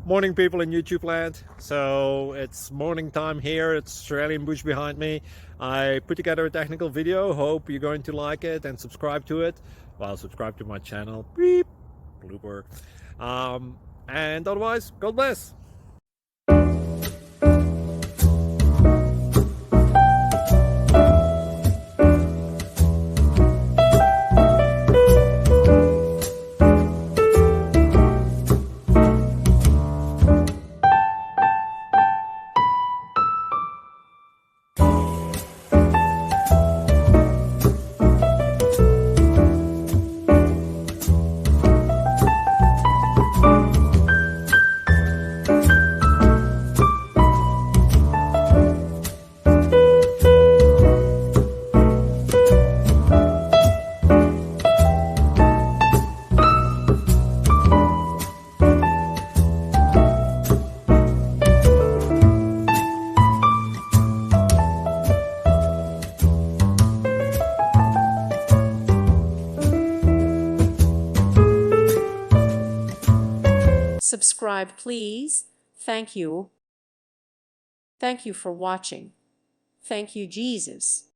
Morning, people in YouTube land. So it's morning time here. It's Australian bush behind me. I put together a technical video. Hope you're going to like it and subscribe to it. Well, subscribe to my channel. Beep. Blooper. And otherwise, God bless. Subscribe, please. Thank you. Thank you for watching. Thank you, Jesus.